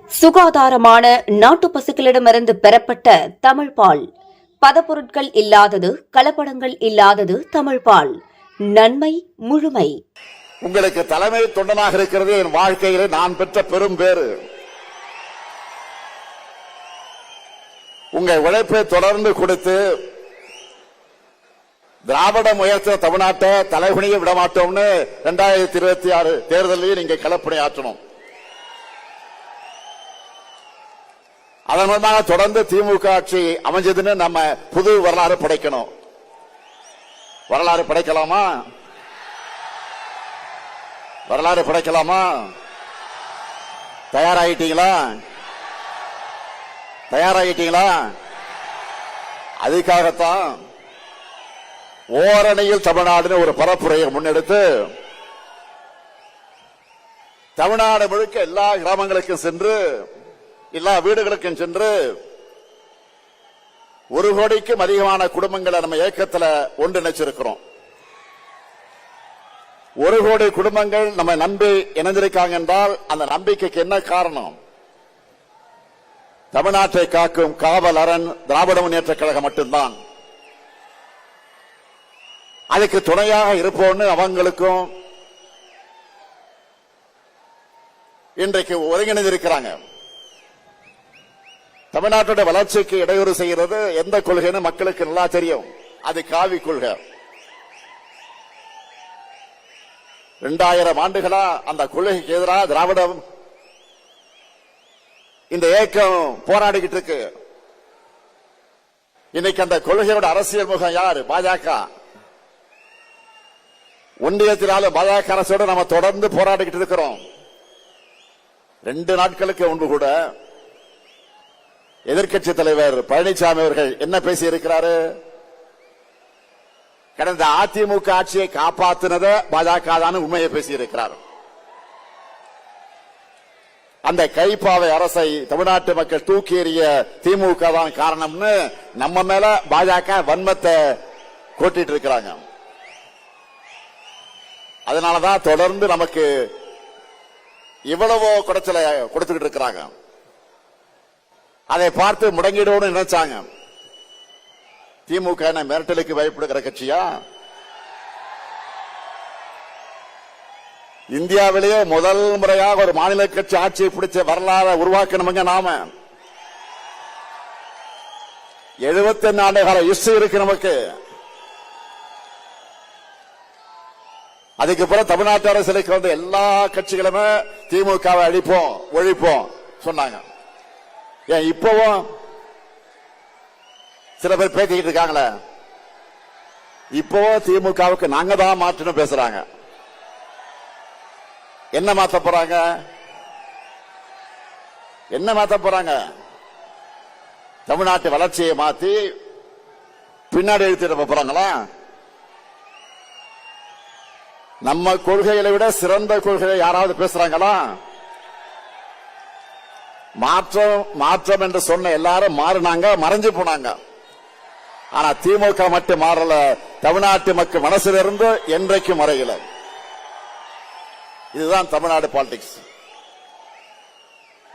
சுகாதாரமான நாட்டு பசுக்களிடமிருந்து பெறப்பட்ட தமிழ் பால். பதப்பொருட்கள் இல்லாதது, கலப்படங்கள் இல்லாதது தமிழ் பால். நன்மை முழுமை. உங்களுக்கு தலைமை தொண்டனாக இருக்கிறது என் வாழ்க்கையிலே நான் பெற்ற பெரும் பேறு. உங்கள் உழைப்பை தொடர்ந்து கொடுத்து திராவிடம் உயர்த்த தமிழ்நாட்டை தலைகுனிய விடமாட்டோம்னு 2026 தேர்தலையும் நீங்க களப்பணி ஆற்றணும். அதன் மூலமாக தொடர்ந்து திமுக ஆட்சி அமைஞ்சதுன்னு நம்ம புது வரலாறு படைக்கணும். வரலாறு படைக்கலாமா? வரலாறு படைக்கலாமா? தயாராகிட்டீங்களா? தயாராகிட்டீங்களா? அதுக்காகத்தான் ஓரணியில் தமிழ்நாடு ஒரு பரப்புரையை முன்னெடுத்து தமிழ்நாடு முழுக்க எல்லா கிராமங்களுக்கும் சென்று எல்லா வீடுகளுக்கும் சென்று 1 கோடிக்கும் அதிகமான குடும்பங்களை நம்ம இயக்கத்தில் ஒன்றிணைச்சிருக்கிறோம். 1 கோடி குடும்பங்கள் நம்ம நம்பி இணைந்திருக்காங்க என்றால் அந்த நம்பிக்கைக்கு என்ன காரணம்? தமிழ்நாட்டை காக்கும் காவல் அரண் திராவிட முன்னேற்ற கழகம் மட்டும்தான். அதுக்கு துணையாக இருப்போம்னு அவங்களுக்கும் இன்றைக்கு ஒருங்கிணைந்திருக்கிறாங்க. தமிழ்நாட்டுடைய வளர்ச்சிக்கு இடையூறு செய்கிறது எந்த கொள்கைன்னு மக்களுக்கு நல்லா தெரியும். அது காவி கொள்கை. 2000 ஆண்டுகளா அந்த கொள்கைக்கு எதிராக திராவிடம் இந்த இயக்கம் போராடிக்கிட்டு இருக்கு. இன்னைக்கு அந்த கொள்கையோட அரசியல் முகம் யாரு? பாஜக. ஒன்றியத்தினாலும் பாஜக அரசோட நம்ம தொடர்ந்து போராடிக்கிட்டு இருக்கிறோம். 2 நாட்களுக்கு முன்பு கூட எதிர்க்கட்சி தலைவர் பழனிசாமி அவர்கள் என்ன பேசி இருக்கிறாரு? கடந்த அதிமுக ஆட்சியை காப்பாற்றினத பாஜக தான் உண்மையை பேசி இருக்கிறார். அந்த கைப்பாவை அரசை தமிழ்நாட்டு மக்கள் தூக்கி எறிய திமுக தான் காரணம்னு நம்ம மேல பாஜக வன்மத்தை கொட்டிட்டு இருக்கிறாங்க. அதனாலதான் தொடர்ந்து நமக்கு இவ்வளவோ குடைச்சலை கொடுத்துக்கிட்டு இருக்கிறாங்க. அதை பார்த்து முடங்கிடோடு நினைச்சாங்க. திமுக மிரட்டலுக்கு பயப்படுகிற கட்சியா? இந்தியாவிலேயே முதல் முறையாக ஒரு மாநில கட்சி ஆட்சியை பிடிச்ச வரலாறு உருவாக்கணுங்க. நாம 71 ஆண்டு கால ஹிஸ்டரி இருக்கு நமக்கு. அதுக்கப்புறம் தமிழ்நாட்டு அரசியலுக்கு வந்து எல்லா கட்சிகளுமே திமுகவை அழிப்போம் ஒழிப்போம் சொன்னாங்க. ஏன் இப்பவும் சில பேர் பேசிக்கிட்டு இருக்காங்களே, இப்பவும் திமுகவுக்கு நாங்க தான் மாற்றணும் பேசுறாங்க. என்ன மாத்த போறாங்க? என்ன மாத்த போறாங்க? தமிழ்நாட்டு வளர்ச்சியை மாத்தி பின்னாடி எழுத்திட போறாங்களா? நம்ம கொள்கைகளை விட சிறந்த கொள்கையை யாராவது பேசுறாங்களா? மாற்றம் மாற்றம் என்று சொன்ன எல்லாரும் மாறினாங்க, மறைஞ்சு போனாங்க. ஆனா திமுக மட்டும் மாறல. தமிழ்நாட்டு மக்கள் மனசிலிருந்து என்றைக்கும் மறையல. இதுதான் தமிழ்நாடு பாலிடிக்ஸ்.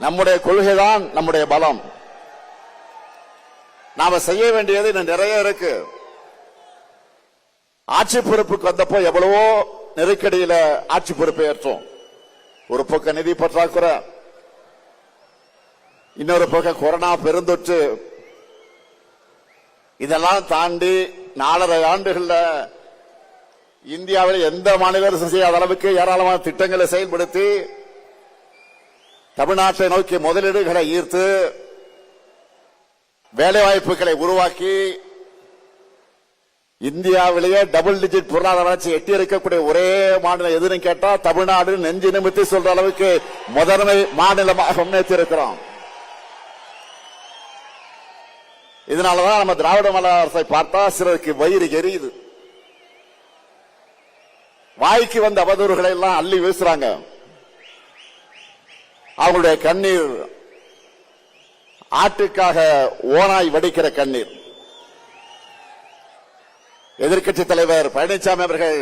நம்முடைய கொள்கைதான் நம்முடைய பலம். நாம செய்ய வேண்டியது இன்னும் நிறைய இருக்கு. ஆட்சி பொறுப்புக்கு வந்தப்போ எவ்வளவோ நெருக்கடியில ஆட்சி பொறுப்பை ஏற்றோம். ஒரு பக்கம் நிதி பற்றாக்குறை, இன்னொரு பக்கம் கொரோனா பெருந்தொற்று. இதெல்லாம் தாண்டி 4.5 ஆண்டுகள்ல இந்தியாவில் எந்த மாநில அரசு செய்யாத அளவுக்கு ஏராளமான திட்டங்களை செயல்படுத்தி தமிழ்நாட்டை நோக்கி முதலீடுகளை ஈர்த்து வேலைவாய்ப்புகளை உருவாக்கி இந்தியாவிலேயே டபுள் டிஜிட் பொருளாதார வளர்ச்சி எட்டி இருக்கக்கூடிய ஒரே மாநிலம் எதுன்னு கேட்டா தமிழ்நாடு நெஞ்சு நிமித்தி சொல்ற அளவுக்கு முதன்மை மாநிலமாக முன்னேற்றி இருக்கிறோம். இதனாலதான் நம்ம திராவிட மாடல் அரசை பார்த்தா சிலருக்கு வயிறு எரியுது. வாய்க்கு வந்த அவதூறுகளை எல்லாம் அள்ளி வீசுறாங்க. அவங்களுடைய கண்ணீர் ஆட்டுக்காக ஓனாய் வடிக்கிற கண்ணீர். எதிர்க்கட்சி தலைவர் பழனிசாமி அவர்கள்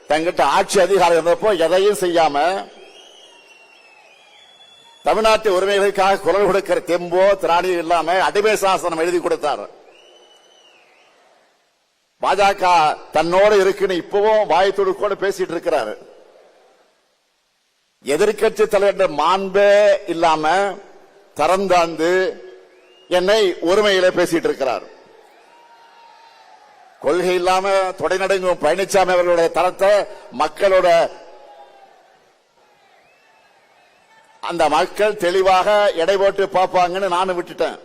தங்கிட்ட ஆட்சி அதிகாரம் இருந்தப்போ எதையும் செய்யாம தமிழ்நாட்டு உரிமைகளுக்காக குரல் கொடுக்கிற தெம்போ திராணியோ இல்லாம அடிமை சாசனம் எழுதி கொடுத்தார். பாஜக தன்னோடு இருக்குன்னு இப்பவும் வாயத்தோடு கூட பேசிட்டு இருக்கிறாரு. எதிர்கட்சி தலைவர் மாண்பே இல்லாம தரந்தாந்து என்னை ஒருமையில பேசிட்டு இருக்கிறார். கொள்கை இல்லாம தொடைநடுங்கும் பழனிசாமி அவர்களுடைய தரத்தை மக்களோட அந்த மக்கள் தெளிவாக எடை போட்டு பார்ப்பாங்கன்னு நானும் விட்டுட்டேன்.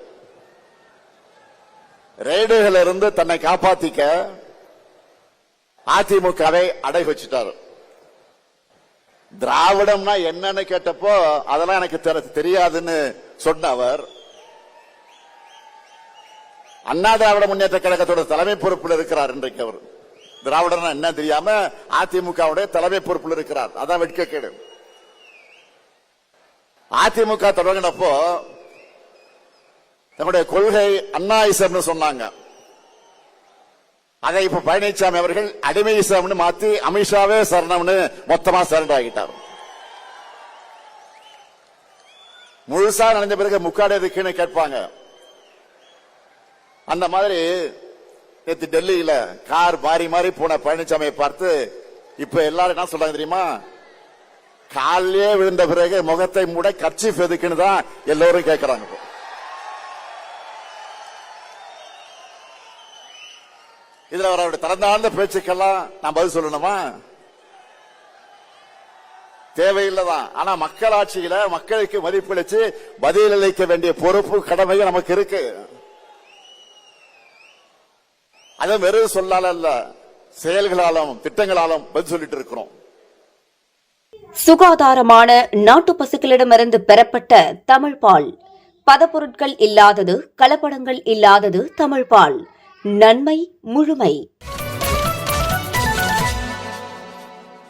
ரெய்டுகள் இருந்து தன்னை காப்பாத்திக்க அதிமுகவை அடை வச்சுட்டார். திராவிடம்னா என்னன்னு கேட்டப்போ அதெல்லாம் எனக்கு தெரியாதுன்னு சொன்ன அவர் அண்ணா திராவிட முன்னேற்ற கழகத்தோட தலைமை பொறுப்பில் இருக்கிறார். இன்றைக்கு அவர் திராவிடம் என்ன தெரியாம அதிமுகவுடைய தலைமை பொறுப்பில் இருக்கிறார். அதான் வெட்கக்கேடு. அதிமுக தொடங்கினப்போ தன்னுடைய கொள்கை அண்ணாயிசம்னு சொன்னாங்க. அதை இப்ப பழனிசாமி அவர்கள் அடிமையிசம்னு மாத்தி அமித்ஷாவே சரணம்னு மொத்தமா சரண்டர் ஆகிட்டார். முழுசா நடந்த பிறகு முக்காடு இருக்குன்னு கேட்பாங்க. அந்த மாதிரி நேற்று டெல்லியில கார் மாறி மாறி போன பழனிசாமியை பார்த்து இப்ப எல்லாரும் என்ன சொல்றாங்க தெரியுமா? காலிலே விழுந்த பிறகு முகத்தை மூட கர்ச்சீஃப் எதுக்குன்னு தான் எல்லோரும் கேட்கிறாங்க. இதுல அவருடைய திறந்தாழ்ந்த பேச்சுக்கெல்லாம் நான் பதில் சொல்லணுமா? தேவையில்லைதான். ஆனா மக்களாட்சியில மக்களுக்கு மதிப்பளிச்சு பதிலளிக்க வேண்டிய பொறுப்பு கடமையும் நமக்கு இருக்கு. அது வெறும் சொல்லால அல்ல, செயல்களாலும் திட்டங்களாலும் பதில் சொல்லிட்டு இருக்கிறோம். சுகாதாரமான நாட்டு பசுக்களிடமிருந்து பெறப்பட்ட தமிழ் பால். பதப்பொருட்கள் இல்லாதது, கலப்படங்கள் இல்லாதது தமிழ் பால். நன்மை முழுமை.